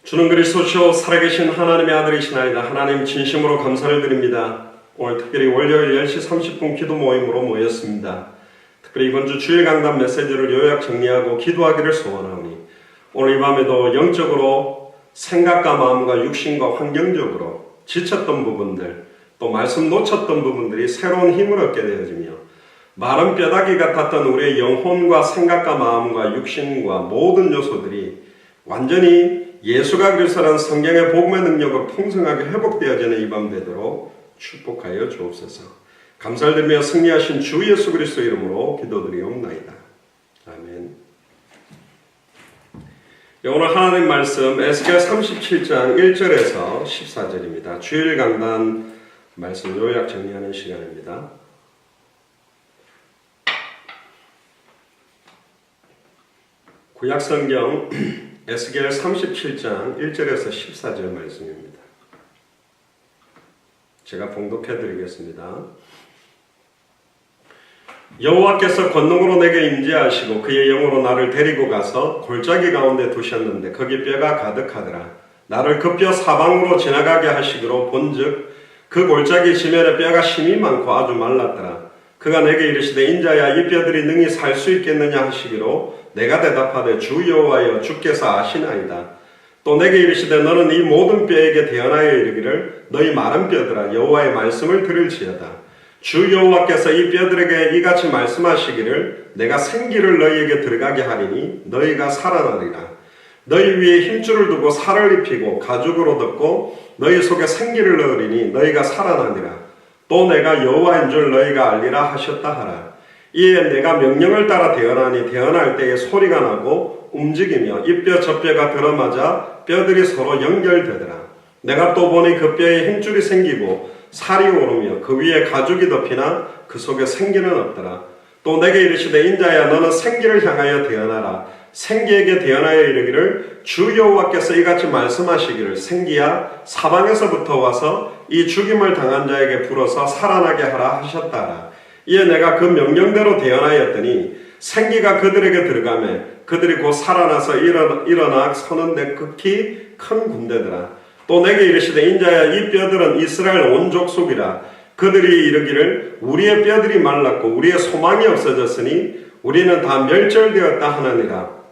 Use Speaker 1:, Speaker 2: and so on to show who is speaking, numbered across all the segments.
Speaker 1: 주는 그리스도시요 살아계신 하나님의 아들이시나이다. 하나님 진심으로 감사를 드립니다. 오늘 특별히 월요일 10시 30분 기도 모임으로 모였습니다. 특별히 이번 주 주일 강단 메시지를 요약 정리하고 기도하기를 소원하오니 오늘 이 밤에도 영적으로 생각과 마음과 육신과 환경적으로 지쳤던 부분들, 또 말씀 놓쳤던 부분들이 새로운 힘을 얻게 되어지며 마른 뼈다귀 같았던 우리의 영혼과 생각과 마음과 육신과 모든 요소들이 완전히 예수가 그리스도라는 성경의 복음의 능력으로 풍성하게 회복되어지는 이 밤 되도록 축복하여 주옵소서. 감사를 드리며 승리하신 주 예수 그리스도 이름으로 기도드리옵나이다. 아멘. 오늘 하나님 말씀 에스겔 37장 1절에서 14절입니다. 주일 강단 말씀 요약 정리하는 시간입니다. 구약성경 에스겔 37장 1절에서 14절 말씀입니다. 제가 봉독해 드리겠습니다. 여호와께서 권능으로 내게 임재하시고 그의 영으로 나를 데리고 가서 골짜기 가운데 두셨는데 거기 뼈가 가득하더라. 나를 그 뼈 사방으로 지나가게 하시기로 본즉 그 골짜기 지면에 뼈가 심이 많고 아주 말랐더라. 그가 내게 이르시되 인자야 이 뼈들이 능히 살 수 있겠느냐 하시기로 내가 대답하되 주 여호와여 주께서 아시나이다. 또 내게 이르시되 너는 이 모든 뼈에게 대언하여 이르기를 너희 마른 뼈들아 여호와의 말씀을 들을지어다. 주 여호와께서 이 뼈들에게 이같이 말씀하시기를 내가 생기를 너희에게 들어가게 하리니 너희가 살아나리라. 너희 위에 힘줄을 두고 살을 입히고 가죽으로 덮고 너희 속에 생기를 넣으리니 너희가 살아나니라. 또 내가 여호와인 줄 너희가 알리라 하셨다 하라. 이에 내가 명령을 따라 대언하니 대언할 때에 소리가 나고 움직이며 이 뼈 저 뼈가 들어맞아 뼈들이 서로 연결되더라. 내가 또 보니 그 뼈에 힘줄이 생기고 살이 오르며 그 위에 가죽이 덮이나 그 속에 생기는 없더라. 또 내게 이르시되 인자야 너는 생기를 향하여 대언하라. 생기에게 대언하여 이르기를 주 여호와께서 이같이 말씀하시기를 생기야 사방에서부터 와서 이 죽임을 당한 자에게 불어서 살아나게 하라 하셨다라. 이에 내가 그 명령대로 대언하였더니 생기가 그들에게 들어가매 그들이 곧 살아나서 일어나 서는데 극히 큰 군대더라. 또 내게 이르시되 인자야 이 뼈들은 이스라엘 온 족속이라. 그들이 이르기를 우리의 뼈들이 말랐고 우리의 소망이 없어졌으니 우리는 다 멸절되었다 하느니라.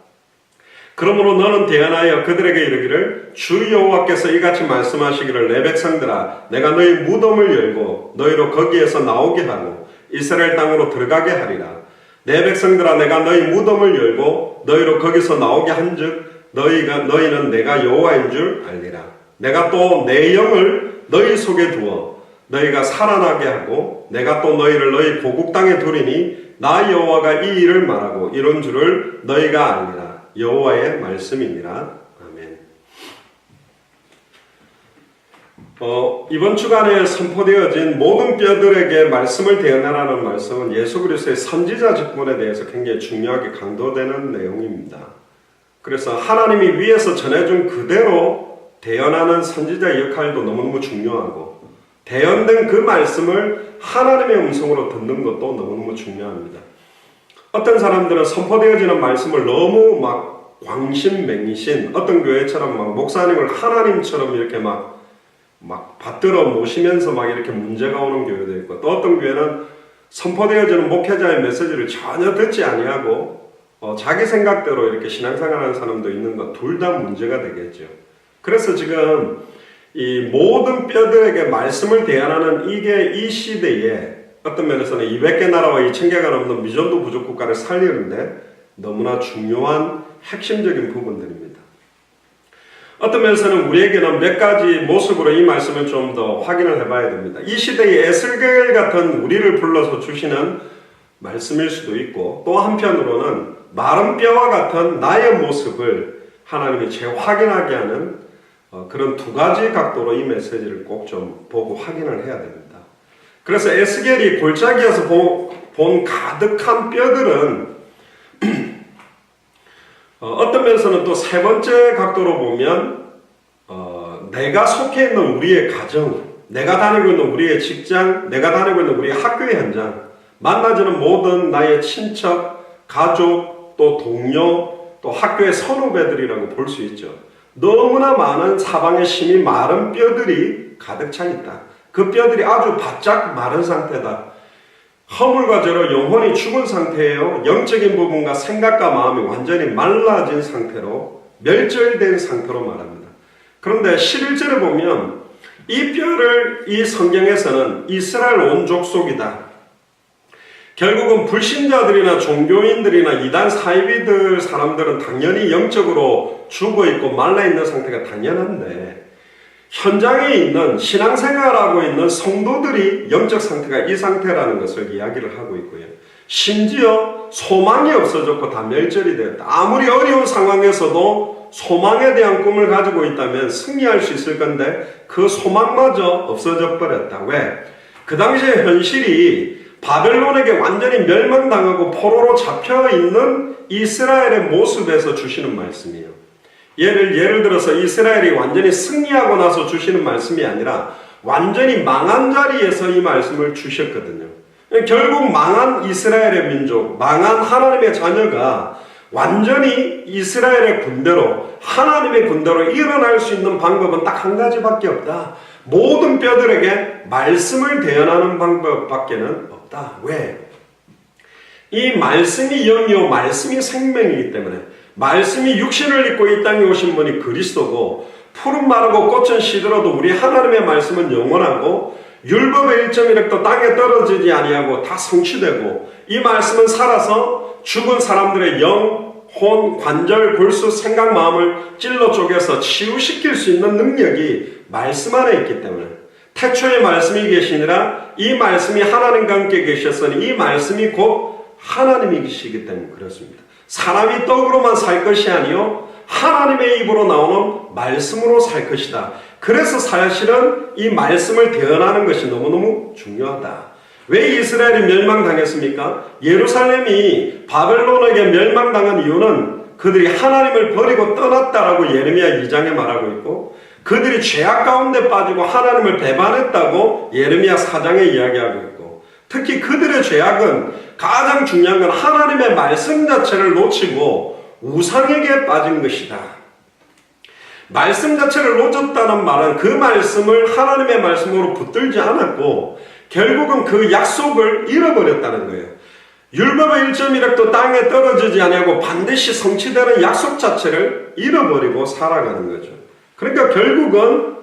Speaker 1: 그러므로 너는 대언하여 그들에게 이르기를 주 여호와께서 이같이 말씀하시기를 내 백성들아 내가 너희 무덤을 열고 너희로 거기에서 나오게 하고 이스라엘 땅으로 들어가게 하리라. 내 백성들아 내가 너희 무덤을 열고 너희로 거기서 나오게 한즉 너희는 내가 여호와인 줄 알리라. 내가 또 내 영을 너희 속에 두어 너희가 살아나게 하고 내가 또 너희를 너희 보국 땅에 두리니 나 여호와가 이 일을 말하고 이런 줄을 너희가 알리라. 여호와의 말씀이니라. 아멘. 이번 주간에 선포되어진 모든 뼈들에게 말씀을 대언하라는 말씀은 예수 그리스도의 선지자 직분에 대해서 굉장히 중요하게 강조되는 내용입니다. 그래서 하나님이 위에서 전해준 그대로 대언하는 선지자의 역할도 너무너무 중요하고 대언된 그 말씀을 하나님의 음성으로 듣는 것도 너무너무 중요합니다. 어떤 사람들은 선포되어지는 말씀을 너무 막 광신맹신, 어떤 교회처럼 막 목사님을 하나님처럼 이렇게 막 받들어 모시면서 막 이렇게 문제가 오는 교회도 있고, 또 어떤 교회는 선포되어지는 목회자의 메시지를 전혀 듣지 아니하고 자기 생각대로 이렇게 신앙생활하는 사람도 있는 것, 둘 다 문제가 되겠죠. 그래서 지금 이 모든 뼈들에게 말씀을 대언하는 이게 이 시대에 어떤 면에서는 200개 나라와 2000개가 넘는 미전도 부족 국가를 살리는데 너무나 중요한 핵심적인 부분들입니다. 어떤 면에서는 우리에게는 몇 가지 모습으로 이 말씀을 좀 더 확인을 해봐야 됩니다. 이 시대의 에스겔 같은 우리를 불러서 주시는 말씀일 수도 있고, 또 한편으로는 마른 뼈와 같은 나의 모습을 하나님이 재확인하게 하는 그런 두 가지 각도로 이 메시지를 꼭 좀 보고 확인을 해야 됩니다. 그래서 에스겔이 골짜기에서 본 가득한 뼈들은 어떤 면에서는 또 세 번째 각도로 보면 내가 속해 있는 우리의 가정, 내가 다니고 있는 우리의 직장, 내가 다니고 있는 우리의 학교의 현장, 만나지는 모든 나의 친척, 가족, 또 동료, 또 학교의 선후배들이라고 볼 수 있죠. 너무나 많은 사방에 심이 마른 뼈들이 가득 차 있다. 그 뼈들이 아주 바짝 마른 상태다. 허물과 죄로 영혼이 죽은 상태예요. 영적인 부분과 생각과 마음이 완전히 말라진 상태로, 멸절된 상태로 말합니다. 그런데 11절에 보면 이 뼈를 이 성경에서는 이스라엘 온 족속이다. 결국은 불신자들이나 종교인들이나 이단 사이비들 사람들은 당연히 영적으로 죽어있고 말라있는 상태가 당연한데, 현장에 있는 신앙생활하고 있는 성도들이 영적 상태가 이 상태라는 것을 이야기를 하고 있고요. 심지어 소망이 없어졌고 다 멸절이 되었다. 아무리 어려운 상황에서도 소망에 대한 꿈을 가지고 있다면 승리할 수 있을 건데 그 소망마저 없어져 버렸다. 왜? 그 당시의 현실이 바벨론에게 완전히 멸망당하고 포로로 잡혀있는 이스라엘의 모습에서 주시는 말씀이에요. 예를 들어서 이스라엘이 완전히 승리하고 나서 주시는 말씀이 아니라 완전히 망한 자리에서 이 말씀을 주셨거든요. 결국 망한 이스라엘의 민족, 망한 하나님의 자녀가 완전히 이스라엘의 군대로, 하나님의 군대로 일어날 수 있는 방법은 딱 한 가지밖에 없다. 모든 뼈들에게 말씀을 대언하는 방법밖에는 없다. 왜? 이 말씀이 영이요 말씀이 생명이기 때문에, 말씀이 육신을 입고 이 땅에 오신 분이 그리스도고, 푸른 마르고 꽃은 시들어도 우리 하나님의 말씀은 영원하고 율법의 1.1획도 땅에 떨어지지 아니하고 다 성취되고, 이 말씀은 살아서 죽은 사람들의 영, 혼, 관절, 골수, 생각, 마음을 찔러 쪼개서 치유시킬 수 있는 능력이 말씀 안에 있기 때문에, 태초에 말씀이 계시니라 이 말씀이 하나님과 함께 계셨으니 이 말씀이 곧 하나님이시기 때문에 그렇습니다. 사람이 떡으로만 살 것이 아니요 하나님의 입으로 나오는 말씀으로 살 것이다. 그래서 사실은 이 말씀을 대언하는 것이 너무너무 중요하다. 왜 이스라엘이 멸망당했습니까? 예루살렘이 바벨론에게 멸망당한 이유는 그들이 하나님을 버리고 떠났다라고 예레미야 2장에 말하고 있고, 그들이 죄악 가운데 빠지고 하나님을 배반했다고 예레미야 4장에 이야기하고 있고, 특히 그들의 죄악은 가장 중요한 건 하나님의 말씀 자체를 놓치고 우상에게 빠진 것이다. 말씀 자체를 놓쳤다는 말은 그 말씀을 하나님의 말씀으로 붙들지 않았고 결국은 그 약속을 잃어버렸다는 거예요. 율법의 1.1획도 땅에 떨어지지 아니하고 반드시 성취되는 약속 자체를 잃어버리고 살아가는 거죠. 그러니까 결국은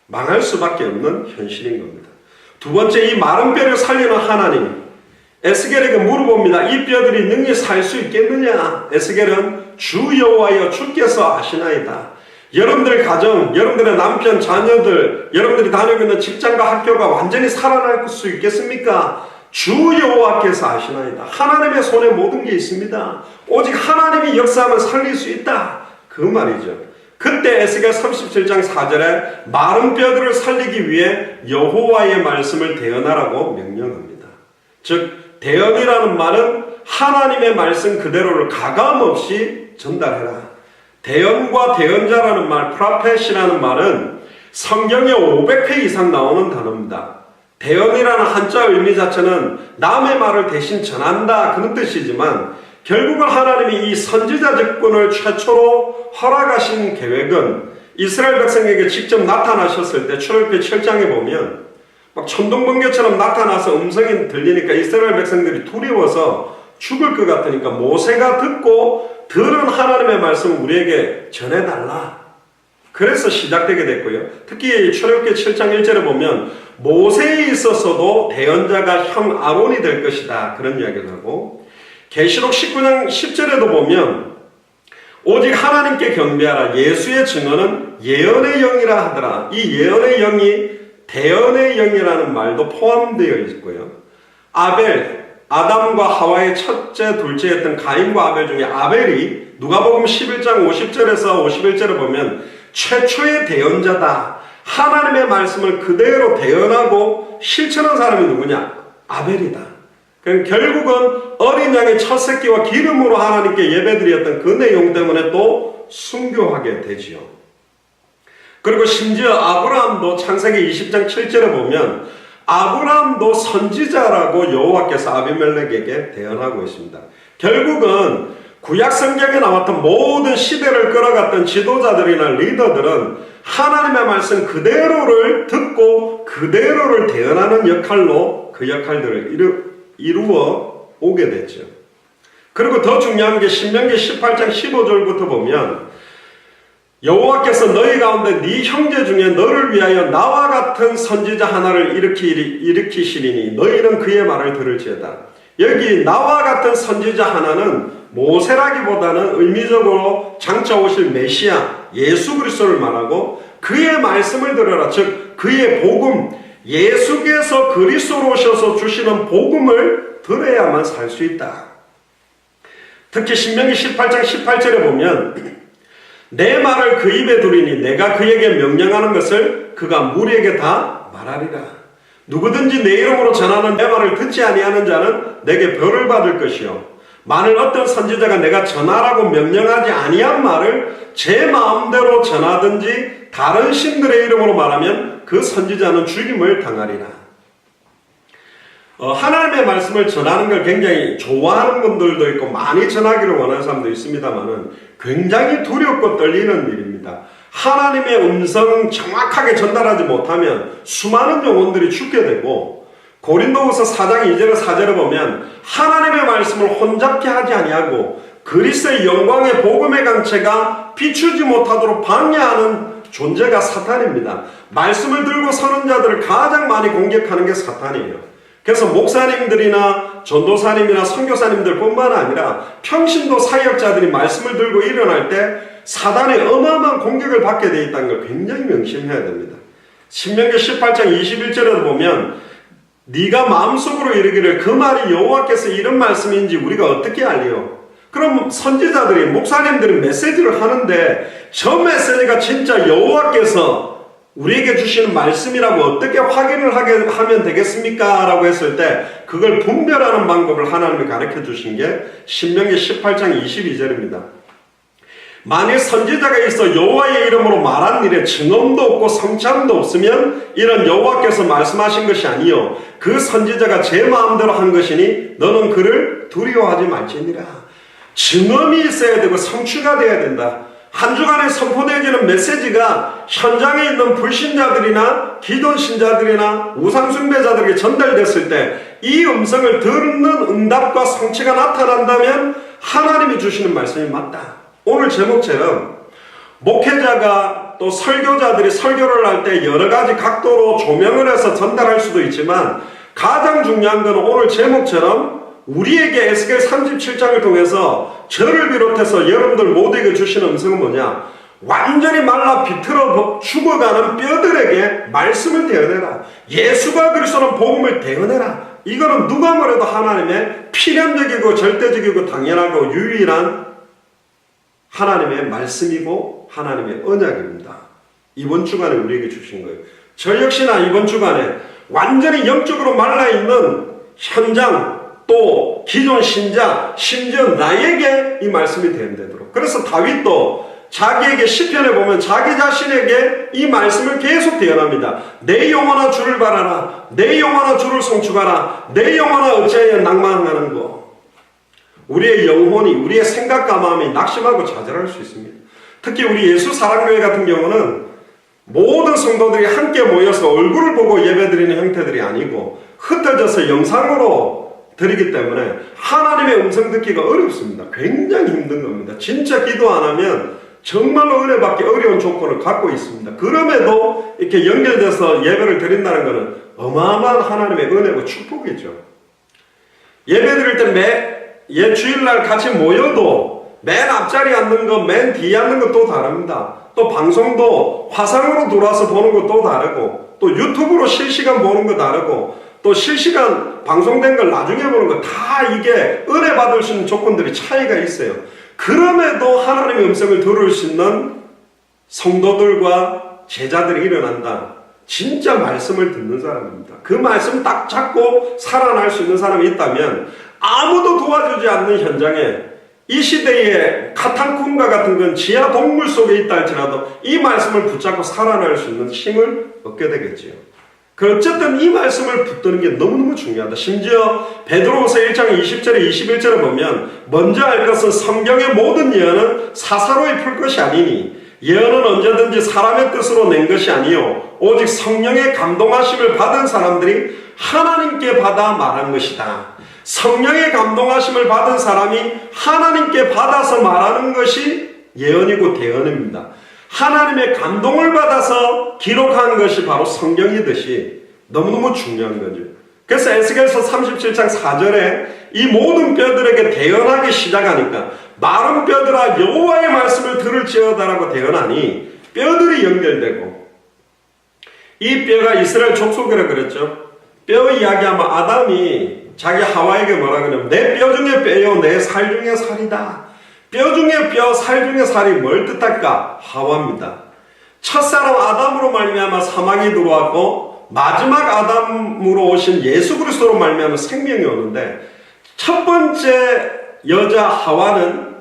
Speaker 1: 망할 수밖에 없는 현실인 겁니다. 두 번째, 이 마른 뼈를 살리는 하나님, 에스겔에게 물어봅니다. 이 뼈들이 능히 살 수 있겠느냐? 에스겔은 주 여호와여 주께서 아시나이다. 여러분들 가정, 여러분들의 남편, 자녀들, 여러분들이 다니고 있는 직장과 학교가 완전히 살아날 수 있겠습니까? 주 여호와께서 아시나이다. 하나님의 손에 모든 게 있습니다. 오직 하나님이 역사하면 살릴 수 있다. 그 말이죠. 그때 에스겔 37장 4절에 마른 뼈들을 살리기 위해 여호와의 말씀을 대언하라고 명령합니다. 즉 대언이라는 말은 하나님의 말씀 그대로를 가감없이 전달해라. 대언과 대언자라는 말, 프라펫이라는 말은 성경에 500회 이상 나오는 단어입니다. 대언이라는 한자 의미 자체는 남의 말을 대신 전한다 그런 뜻이지만, 결국은 하나님이 이 선지자 직분을 최초로 허락하신 계획은 이스라엘 백성에게 직접 나타나셨을 때 출애굽기 7장에 보면 막 천둥번개처럼 나타나서 음성이 들리니까 이스라엘 백성들이 두려워서 죽을 것 같으니까 모세가 듣고 들은 하나님의 말씀을 우리에게 전해달라. 그래서 시작되게 됐고요. 특히 출애굽기 7장 1절에 보면 모세에 있어서도 대언자가 형 아론이 될 것이다 그런 이야기를 하고, 계시록 19장 10절에도 보면 오직 하나님께 경배하라. 예수의 증언은 예언의 영이라 하더라. 이 예언의 영이 대언의 영이라는 말도 포함되어 있고요. 아벨, 아담과 하와의 첫째, 둘째였던 가인과 아벨 중에 아벨이 누가복음 11장 50절에서 51절에 보면 최초의 대언자다. 하나님의 말씀을 그대로 대언하고 실천한 사람이 누구냐? 아벨이다. 그럼 결국은 어린 양의 첫 새끼와 기름으로 하나님께 예배드렸던 그 내용 때문에 또 순교하게 되지요. 그리고 심지어 아브라함도 창세기 20장 7절에 보면 아브라함도 선지자라고 여호와께서 아비멜렉에게 대언하고 있습니다. 결국은 구약 성경에 나왔던 모든 시대를 끌어갔던 지도자들이나 리더들은 하나님의 말씀 그대로를 듣고 그대로를 대언하는 역할로 그 역할들을 이루어 오게 됐죠. 그리고 더 중요한 게 신명기 18장 15절부터 보면 여호와께서 너희 가운데 네 형제 중에 너를 위하여 나와 같은 선지자 하나를 일으키시리니 너희는 그의 말을 들을지어다. 여기 나와 같은 선지자 하나는 모세라기보다는 의미적으로 장차 오실 메시아 예수 그리스도를 말하고 그의 말씀을 들으라. 즉 그의 복음, 예수께서 그리스도로 오셔서 주시는 복음을 들어야만 살 수 있다. 특히 신명기 18장 18절에 보면 내 말을 그 입에 두리니 내가 그에게 명령하는 것을 그가 무리에게 다 말하리라. 누구든지 내 이름으로 전하는 내 말을 듣지 아니하는 자는 내게 벌을 받을 것이요 만일 어떤 선지자가 내가 전하라고 명령하지 아니한 말을 제 마음대로 전하든지 다른 신들의 이름으로 말하면 그 선지자는 죽임을 당하리라. 하나님의 말씀을 전하는 걸 굉장히 좋아하는 분들도 있고 많이 전하기를 원하는 사람도 있습니다만은 굉장히 두렵고 떨리는 일입니다. 하나님의 음성 정확하게 전달하지 못하면 수많은 영혼들이 죽게 되고 고린도후서 4장 2절 4절을 보면 하나님의 말씀을 혼잡케 하지 아니하고 그리스도의 영광의 복음의 강체가 비추지 못하도록 방해하는 존재가 사탄입니다. 말씀을 들고 서는 자들을 가장 많이 공격하는 게 사탄이에요. 그래서 목사님들이나 전도사님이나 선교사님들 뿐만 아니라 평신도 사역자들이 말씀을 들고 일어날 때 사단의 어마어마한 공격을 받게 되어 있다는 걸 굉장히 명심해야 됩니다. 신명기 18장 21절에도 보면 네가 마음속으로 이르기를 그 말이 여호와께서 이런 말씀인지 우리가 어떻게 알리요? 그럼 선지자들이 목사님들이 메시지를 하는데 저 메시지가 진짜 여호와께서 우리에게 주시는 말씀이라고 어떻게 확인을 하면 되겠습니까? 라고 했을 때 그걸 분별하는 방법을 하나님이 가르쳐 주신 게 신명기 18장 22절입니다. 만일 선지자가 있어 여호와의 이름으로 말한 일에 증언도 없고 성취함도 없으면 이런 여호와께서 말씀하신 것이 아니요 그 선지자가 제 마음대로 한 것이니 너는 그를 두려워하지 말지니라. 증언이 있어야 되고 성취가 돼야 된다. 한 주간에 선포되어지는 메시지가 현장에 있는 불신자들이나 기존 신자들이나 우상숭배자들에게 전달됐을 때 이 음성을 듣는 응답과 성취가 나타난다면 하나님이 주시는 말씀이 맞다. 오늘 제목처럼 목회자가 또 설교자들이 설교를 할 때 여러 가지 각도로 조명을 해서 전달할 수도 있지만 가장 중요한 건 오늘 제목처럼 우리에게 에스겔 37장을 통해서 저를 비롯해서 여러분들 모두에게 주시는 음성은 뭐냐? 완전히 말라 비틀어 죽어가는 뼈들에게 말씀을 대언해라. 예수가 그리스도는 복음을 대언해라. 이거는 누가 뭐래도 하나님의 필연적이고 절대적이고 당연하고 유일한 하나님의 말씀이고 하나님의 언약입니다. 이번 주간에 우리에게 주신 거예요. 저 역시나 이번 주간에 완전히 영적으로 말라있는 현장 또 기존 신자 심지어 나에게 이 말씀이 대언되도록. 그래서 다윗도 자기에게 시편에 보면 자기 자신에게 이 말씀을 계속 대언합니다. 내 영혼아 주를 바라라. 내 영혼아 주를 송축하라. 내 영혼아 어찌하여 낭망하는고. 우리의 영혼이 우리의 생각과 마음이 낙심하고 좌절할 수 있습니다. 특히 우리 예수 사랑교회 같은 경우는 모든 성도들이 함께 모여서 얼굴을 보고 예배드리는 형태들이 아니고 흩어져서 영상으로 드리기 때문에 하나님의 음성 듣기가 어렵습니다. 굉장히 힘든 겁니다. 진짜 기도 안 하면 정말로 은혜 받기 어려운 조건을 갖고 있습니다. 그럼에도 이렇게 연결돼서 예배를 드린다는 것은 어마어마한 하나님의 은혜고 축복이죠. 예배 드릴 때 주일날 같이 모여도 맨 앞자리에 앉는 거, 맨 뒤에 앉는 것도 다릅니다. 또 방송도 화상으로 들어와서 보는 것도 다르고 또 유튜브로 실시간 보는 거 다르고 또 실시간 방송된 걸 나중에 보는 거 다 이게 은혜 받을 수 있는 조건들이 차이가 있어요. 그럼에도 하나님의 음성을 들을 수 있는 성도들과 제자들이 일어난다. 진짜 말씀을 듣는 사람입니다. 그 말씀 딱 잡고 살아날 수 있는 사람이 있다면 아무도 도와주지 않는 현장에 이 시대의 카탄쿰과 같은 건 지하 동물 속에 있다 할지라도 이 말씀을 붙잡고 살아날 수 있는 힘을 얻게 되겠지요. 어쨌든 이 말씀을 붙드는 게 너무너무 중요하다. 심지어 베드로후서 1장 20절에 21절에 보면 먼저 알 것은 성경의 모든 예언은 사사로이 풀 것이 아니니 예언은 언제든지 사람의 뜻으로 낸 것이 아니요 오직 성령의 감동하심을 받은 사람들이 하나님께 받아 말한 것이다. 성령의 감동하심을 받은 사람이 하나님께 받아서 말하는 것이 예언이고 대언입니다. 하나님의 감동을 받아서 기록한 것이 바로 성경이듯이 너무너무 중요한 거죠. 그래서 에스겔서 37장 4절에 이 모든 뼈들에게 대언하기 시작하니까 마른 뼈들아 여호와의 말씀을 들을지어다라고 대언하니 뼈들이 연결되고, 이 뼈가 이스라엘 족속이라 그랬죠. 뼈 이야기하면 아담이 자기 하와에게 뭐라 그러냐면 내 뼈 중에 뼈요 내 살 중에 살이다. 뼈 중에 뼈, 살 중에 살이 뭘 뜻할까? 하와입니다. 첫사람 아담으로 말미암아 사망이 들어왔고 마지막 아담으로 오신 예수 그리스도로 말미암아 생명이 오는데, 첫 번째 여자 하와는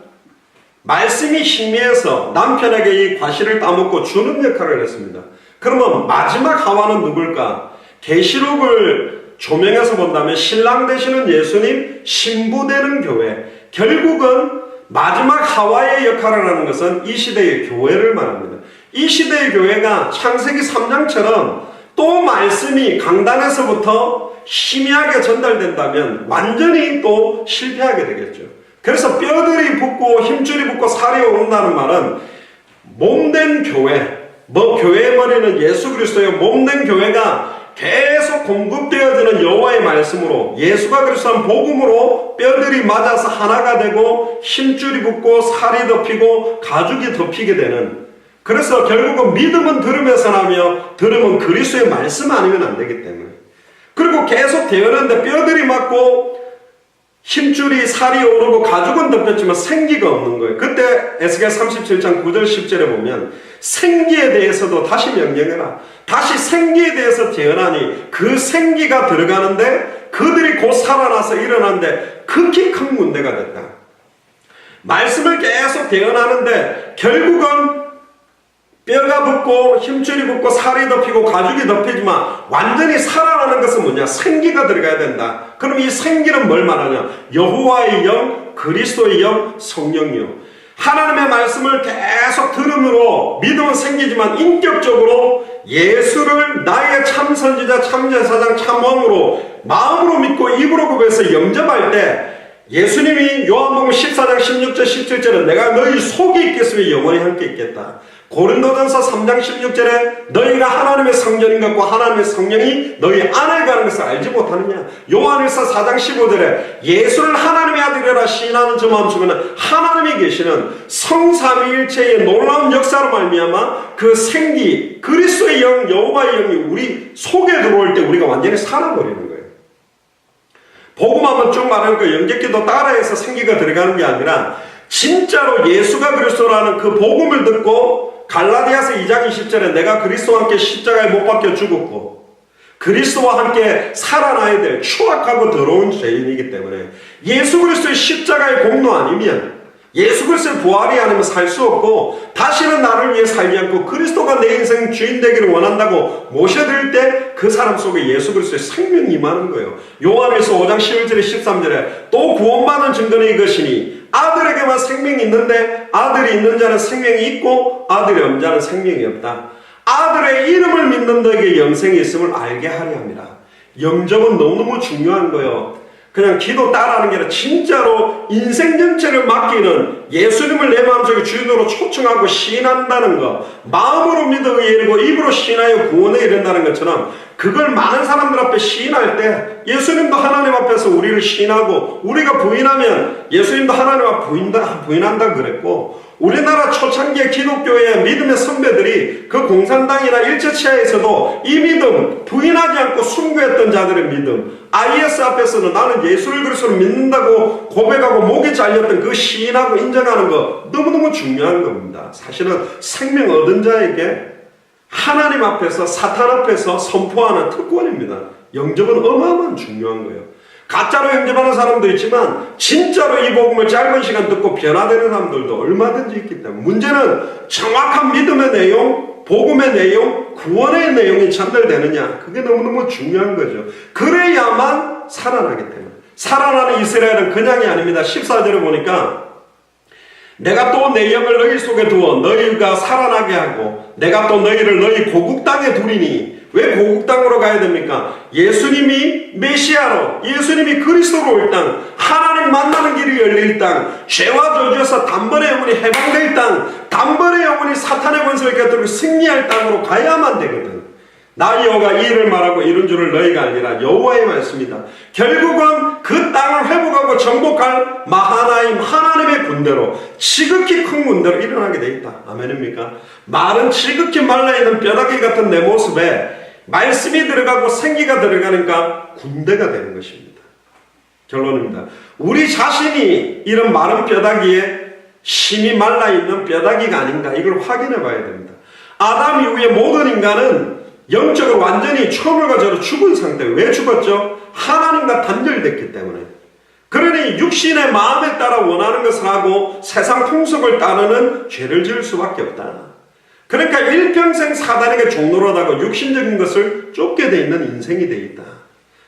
Speaker 1: 말씀이 희미해서 남편에게 이 과실을 따먹고 주는 역할을 했습니다. 그러면 마지막 하와는 누굴까? 계시록을 조명해서 본다면 신랑 되시는 예수님, 신부 되는 교회, 결국은 마지막 하와의 역할을 하는 것은 이 시대의 교회를 말합니다. 이 시대의 교회가 창세기 3장처럼 또 말씀이 강단에서부터 희미하게 전달된다면 완전히 또 실패하게 되겠죠. 그래서 뼈들이 붙고 힘줄이 붙고 살이 오른다는 말은 몸된 교회, 교회의 머리는 예수 그리스도의 몸된 교회가 계속 공급되어지는 여호와의 말씀으로, 예수가 그리스도한 복음으로 뼈들이 맞아서 하나가 되고 힘줄이 붙고 살이 덮이고 가죽이 덮이게 되는, 그래서 결국은 믿음은 들음에서 나며 들음은 그리스도의 말씀 아니면 안 되기 때문에, 그리고 계속 되었는데 뼈들이 맞고 힘줄이 살이 오르고 가죽은 덮였지만 생기가 없는 거예요. 그때 에스겔 37장 9절 10절에 보면 생기에 대해서도 다시 명령해라. 다시 생기에 대해서 재현하니 그 생기가 들어가는데 그들이 곧 살아나서 일어나는데 극히 큰 문제가 됐다. 말씀을 계속 대언하는데 결국은 뼈가 붙고 힘줄이 붙고 살이 덮이고 가죽이 덮이지만 완전히 살아나는 것은 뭐냐? 생기가 들어가야 된다. 그럼 이 생기는 뭘 말하냐? 여호와의 영, 그리스도의 영, 성령이요. 하나님의 말씀을 계속 들음으로 믿음은 생기지만 인격적으로 예수를 나의 참선지자, 참제사장, 참왕으로 마음으로 믿고 입으로 고백해서 영접할 때 예수님이 요한복음 14장 16절 17절에 내가 너희 속에 있겠으면 영원히 함께 있겠다. 고린도전서 3장 16절에 너희가 하나님의 성전인 것과 하나님의 성령이 너희 안에 가는 것을 알지 못하느냐. 요한일서 4장 15절에 예수를 하나님의 아들이라 시인하는 저 마음속에는 하나님이 계시는 성삼위일체의 놀라운 역사로 말미암아 그 생기 그리스도의 영 여호와의 영이 우리 속에 들어올 때 우리가 완전히 살아버리는 거예요. 복음하면 쭉 말하니까 영접기도 따라해서 생기가 들어가는 게 아니라 진짜로 예수가 그리스도라는 그 복음을 듣고 갈라디아서 2장 20절에 내가 그리스도와 함께 십자가에 못 박혀 죽었고 그리스도와 함께 살아나야 될 추악하고 더러운 죄인이기 때문에 예수 그리스도의 십자가의 공로 아니면 예수 그리스도의 부활이 아니면 살 수 없고 다시는 나를 위해 살지 않고 그리스도가 내 인생 주인 되기를 원한다고 모셔들 때 그 사람 속에 예수 그리스도의 생명이 임하는 거예요. 요한일서 5장 11절에 13절에 또 구원받은 증거는 이것이니 아들에게만 생명이 있는데 아들이 있는 자는 생명이 있고 아들이 없는 자는 생명이 없다. 아들의 이름을 믿는 너에게 영생이 있음을 알게 하려 합니다. 영접은 너무너무 중요한 거예요. 그냥 기도 따라하는 게 아니라 진짜로 인생 전체를 맡기는 예수님을 내 마음속에 주인으로 초청하고 시인한다는 것, 마음으로 믿어 의뢰고 입으로 시인하여 구원에 이른다는 것처럼 그걸 많은 사람들 앞에 시인할 때 예수님도 하나님 앞에서 우리를 시인하고 우리가 부인하면 예수님도 하나님 앞에 부인한다 그랬고, 우리나라 초창기의 기독교의 믿음의 선배들이 그 공산당이나 일제치하에서도 이 믿음 부인하지 않고 순교했던 자들의 믿음, IS 앞에서는 나는 예수를 그리스도를 믿는다고 고백하고 목이 잘렸던 그 시인하고 인정하는 거 너무너무 중요한 겁니다. 사실은 생명 얻은 자에게 하나님 앞에서 사탄 앞에서 선포하는 특권입니다. 영접은 어마어마한 중요한 거예요. 가짜로 영접하는 사람도 있지만 진짜로 이 복음을 짧은 시간 듣고 변화되는 사람들도 얼마든지 있기 때문에 문제는 정확한 믿음의 내용, 복음의 내용, 구원의 내용이 전달되느냐, 그게 너무너무 중요한 거죠. 그래야만 살아나기 때문에. 살아나는 이스라엘은 그냥이 아닙니다. 14절에 보니까 내가 또 내 영을 너희 속에 두어 너희가 살아나게 하고 내가 또 너희를 너희 고국 땅에 두리니. 왜 고국 땅으로 가야 됩니까? 예수님이 메시아로, 예수님이 그리스도로 올 땅, 하나님 만나는 길이 열릴 땅, 죄와 저주에서 단번에 영혼이 해방될 땅, 단번에 영혼이 사탄의 권세를 깨뜨리고 승리할 땅으로 가야만 되거든. 나 여호와가 이 일을 말하고 이룬 줄을 너희가 알리라. 여호와의 말씀이다. 결국은 그 땅을 회복하고 정복할 마하나임 하나님의 군대로, 지극히 큰 군대로 일어나게 돼 있다. 아멘입니까? 말은 지극히 말라있는 뼈다귀 같은 내 모습에 말씀이 들어가고 생기가 들어가니까 군대가 되는 것입니다. 결론입니다. 우리 자신이 이런 마른 뼈다귀에 심이 말라있는 뼈다귀가 아닌가, 이걸 확인해 봐야 됩니다. 아담 이후에 모든 인간은 영적으로 완전히 초월과 저로 죽은 상태예요. 왜 죽었죠? 하나님과 단절됐기 때문에. 그러니 육신의 마음에 따라 원하는 것을 하고 세상 풍속을 따르는 죄를 지을 수밖에 없다. 그러니까 일평생 사단에게 종노릇하고 육신적인 것을 쫓게 돼 있는 인생이 돼 있다.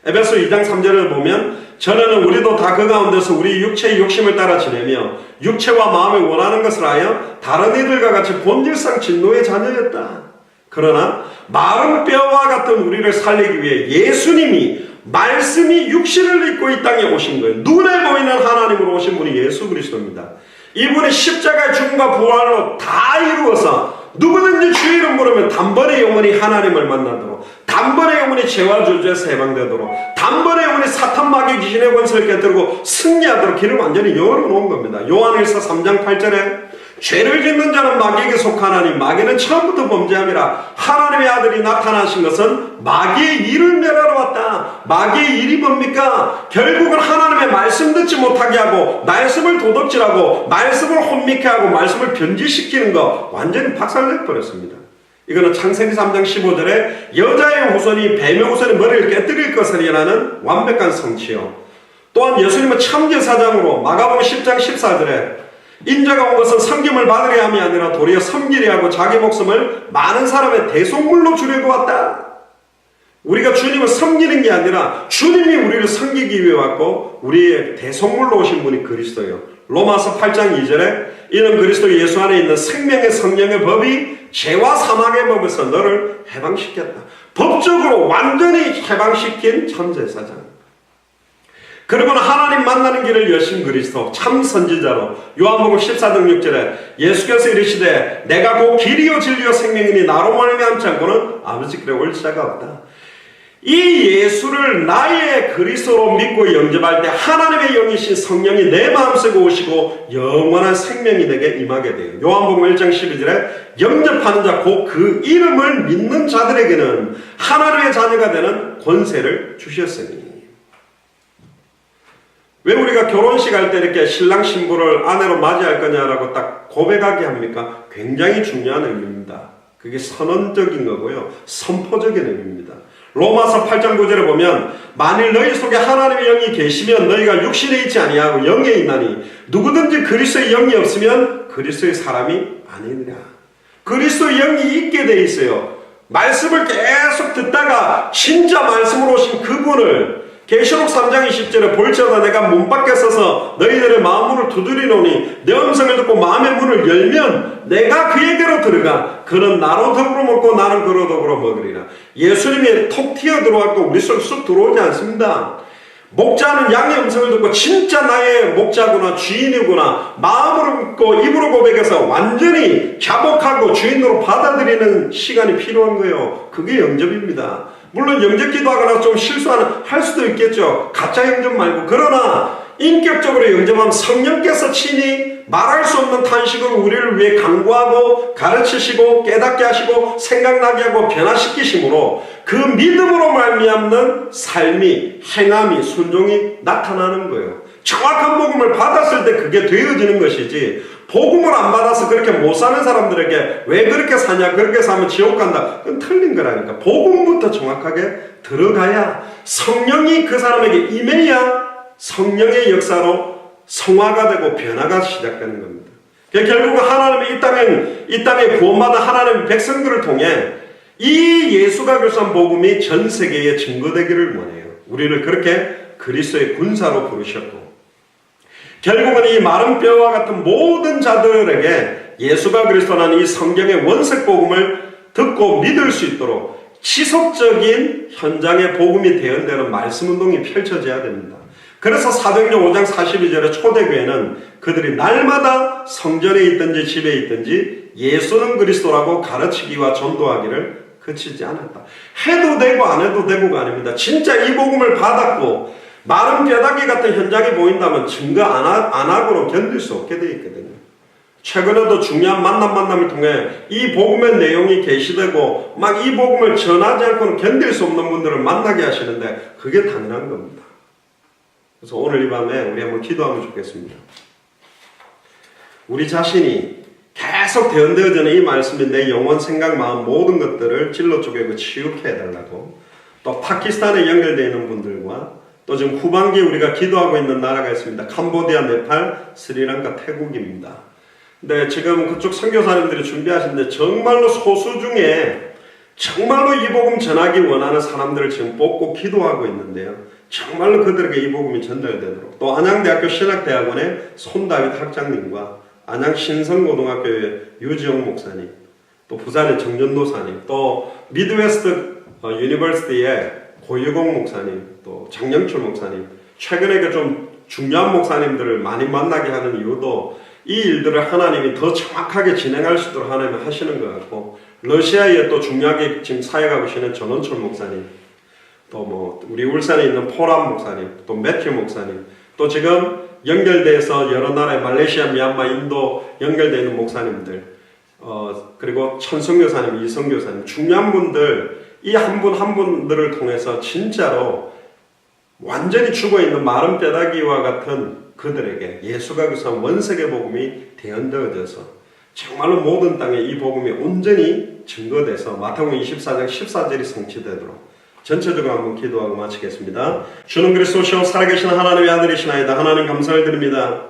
Speaker 1: 에베소 2장 3절을 보면 전에는 우리도 다 그 가운데서 우리 육체의 욕심을 따라 지내며 육체와 마음이 원하는 것을 하여 다른 이들과 같이 본질상 진노의 자녀였다. 그러나 마른 뼈와 같은 우리를 살리기 위해 예수님이, 말씀이 육신을 입고 이 땅에 오신 거예요. 눈에 보이는 하나님으로 오신 분이 예수 그리스도입니다. 이분이 십자가의 죽음과 부활로 다 이루어서 누구든지 주 이름 부르면 단번에 영원히 하나님을 만나도록, 단번에 영원히 죄와 저주에서 해방되도록, 단번에 영원히 사탄 마귀 귀신의 권세를 깨뜨리고 승리하도록 길을 완전히 열어놓은 겁니다. 요한일서 3장 8절에 죄를 짓는 자는 마귀에게 속하나니 마귀는 처음부터 범죄함이라. 하나님의 아들이 나타나신 것은 마귀의 일을 멸하러 왔다. 마귀의 일이 뭡니까? 결국은 하나님의 말씀 듣지 못하게 하고, 말씀을 도덕질하고, 말씀을 혼미케 하고, 말씀을 변질시키는 거 완전히 박살내버렸습니다. 이거는 창세기 3장 15절에 여자의 후손이 뱀의 후손의 머리를 깨뜨릴 것이라는 완벽한 성취요. 또한 예수님은 참제사장으로 마가복음 10장 14절에 인자가 온 것은 섬김을 받으려 함이 아니라 도리어 섬기려 하고 자기 목숨을 많은 사람의 대속물로 주려고 왔다. 우리가 주님을 섬기는 게 아니라 주님이 우리를 섬기기 위해 왔고 우리의 대속물로 오신 분이 그리스도예요. 로마서 8장 2절에 이는 그리스도 예수 안에 있는 생명의 성령의 법이 죄와 사망의 법에서 너를 해방시켰다. 법적으로 완전히 해방시킨 참제사장. 그리고는 하나님 만나는 길을 여신 그리스도, 참 선지자로 요한복음 14장 6절에 예수께서 이르시되 내가 곧 길이요 진리요 생명이니 나로 말미암지 않고는 아버지께로 올 자가 없다. 이 예수를 나의 그리스도로 믿고 영접할 때 하나님의 영이신 성령이 내 마음속에 오시고 영원한 생명이 내게 임하게 돼요. 요한복음 1장 12절에 영접하는 자 곧 그 이름을 믿는 자들에게는 하나님의 자녀가 되는 권세를 주셨으니. 왜 우리가 결혼식 할 때 이렇게 신랑 신부를 아내로 맞이할 거냐라고 딱 고백하게 합니까? 굉장히 중요한 의미입니다. 그게 선언적인 거고요. 선포적인 의미입니다. 로마서 8장 9절에 보면 만일 너희 속에 하나님의 영이 계시면 너희가 육신에 있지 아니하고 영에 있나니 누구든지 그리스도의 영이 없으면 그리스도의 사람이 아니니라. 그리스도의 영이 있게 돼 있어요. 말씀을 계속 듣다가 진짜 말씀으로 오신 그분을 계시록 3장 20절에 볼지어다 내가 문 밖에 서서 너희들의 마음 문을 두드리노니 내 음성을 듣고 마음의 문을 열면 내가 그에게로 들어가 그는 나로 더불어 먹고 나는 그로 더불어 먹으리라. 예수님이 톡 튀어 들어왔고 우리 속에 쑥 들어오지 않습니다. 목자는 양의 음성을 듣고 진짜 나의 목자구나 주인이구나 마음으로 믿고 입으로 고백해서 완전히 자복하고 주인으로 받아들이는 시간이 필요한 거예요. 그게 영접입니다. 물론 영접 기도하거나 좀 할 수도 있겠죠. 가짜 영접 말고. 그러나 인격적으로 영접하면 성령께서 친히 말할 수 없는 탄식으로 우리를 위해 강구하고 가르치시고 깨닫게 하시고 생각나게 하고 변화시키심으로 그 믿음으로 말미암는 삶이 행함이 순종이 나타나는 거예요. 정확한 복음을 받았을 때 그게 되어지는 것이지 복음을 안 받아서 그렇게 못 사는 사람들에게 왜 그렇게 사냐 그렇게 사면 지옥 간다 그건 틀린 거라니까. 복음부터 정확하게 들어가야 성령이 그 사람에게 임해야 성령의 역사로 성화가 되고 변화가 시작되는 겁니다. 결국은 하나님이 이 땅에 구원받은 하나님의 백성들을 통해 이 예수가 교사한 복음이 전 세계에 증거되기를 원해요. 우리를 그렇게 그리스도의 군사로 부르셨고, 결국은 이 마른 뼈와 같은 모든 자들에게 예수가 그리스도라는 이 성경의 원색 복음을 듣고 믿을 수 있도록 지속적인 현장의 복음이 대언되는 말씀운동이 펼쳐져야 됩니다. 그래서 사도행전 5장 42절에 초대교회는 그들이 날마다 성전에 있든지 집에 있든지 예수는 그리스도라고 가르치기와 전도하기를 그치지 않았다. 해도 되고 안 해도 되고가 아닙니다. 진짜 이 복음을 받았고 마른 뼈다귀 같은 현장이 보인다면 증거 안 하고는 견딜 수 없게 되어 있거든요. 최근에도 중요한 만남을 통해 이 복음의 내용이 계시되고 막 이 복음을 전하지 않고는 견딜 수 없는 분들을 만나게 하시는데 그게 당연한 겁니다. 그래서 오늘 이 밤에 우리 한번 기도하면 좋겠습니다. 우리 자신이 계속 대언되어지는 이 말씀이 내 영혼, 생각, 마음 모든 것들을 찔러 쪼개고 치유케 해달라고, 또 파키스탄에 연결되어 있는 분들과 또 지금 후반기에 우리가 기도하고 있는 나라가 있습니다. 캄보디아, 네팔, 스리랑카, 태국입니다. 근데 지금 그쪽 선교사님들이 준비하시는데 정말로 소수 중에 정말로 이 복음 전하기 원하는 사람들을 지금 뽑고 기도하고 있는데요. 정말로 그들에게 이 복음이 전달되도록, 또 안양대학교 신학대학원의 손다윗 학장님과 안양 신성고등학교의 유지영 목사님, 또 부산의 정전도사님, 또 미드웨스트 유니버시티의 고유공 목사님, 또 장영철 목사님, 최근에 그 좀 중요한 목사님들을 많이 만나게 하는 이유도 이 일들을 하나님이 더 정확하게 진행할 수 있도록 하나님이 하시는 것 같고, 러시아에 또 중요하게 지금 사역하고 계시는 전원철 목사님, 또 뭐 우리 울산에 있는 포람 목사님, 또 매튜 목사님, 또 지금 연결돼서 여러 나라의 말레이시아, 미얀마, 인도 연결되어 있는 목사님들, 그리고 천성교사님, 이성교사님, 중요한 분들, 이 한 분 한 분들을 통해서 진짜로 완전히 죽어있는 마른 뼈다귀와 같은 그들에게 예수가 교사한 원색의 복음이 대언되어져서 정말로 모든 땅에 이 복음이 온전히 증거돼서 마태복음 24장 14절이 성취되도록 전체적으로 한번 기도하고 마치겠습니다. 주는 그리스도시요 살아계신 하나님의 아들이시나이다. 하나님 감사를 드립니다.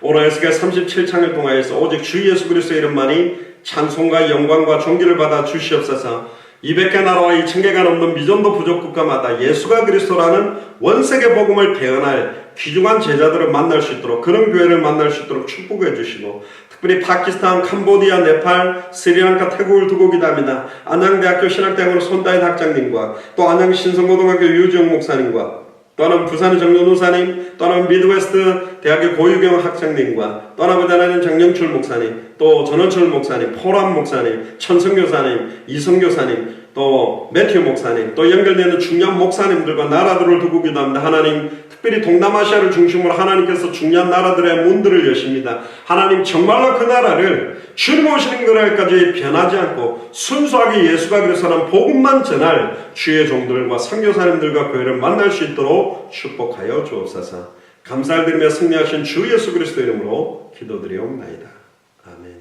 Speaker 1: 오늘 에스겔 37장을 통하여서 오직 주 예수 그리스도의 이름만이 찬송과 영광과 존귀를 받아 주시옵소서. 200개 나라와 2000개가 넘는 미전도 부족 국가마다 예수가 그리스도라는 원색의 복음을 대언할 귀중한 제자들을 만날 수 있도록, 그런 교회를 만날 수 있도록 축복해 주시고, 특별히 파키스탄, 캄보디아, 네팔, 스리랑카, 태국을 두고 기도합니다. 안양대학교 신학대학원 손다윗 학장님과 또 안양 신성고등학교 유지영 목사님과 또는 부산의 정전도사님, 또는 미드웨스트 대학의 고유경 학장님과 또 아버지 하나님 장영철 목사님, 또 전원철 목사님, 포람 목사님, 천성교사님, 이성교사님, 또 매튜 목사님, 또 연결되는 중요한 목사님들과 나라들을 두고 기도합니다. 하나님, 특별히 동남아시아를 중심으로 하나님께서 중요한 나라들의 문들을 여십니다. 하나님, 정말로 그 나라를 주님 오시는 그날까지 변하지 않고 순수하게 예수가 그리스도라는 복음만 전할 주의 종들과 선교사님들과 교회를 만날 수 있도록 축복하여 주옵소서. 감사를 드리며 승리하신 주 예수 그리스도 이름으로 기도드리옵나이다. 아멘.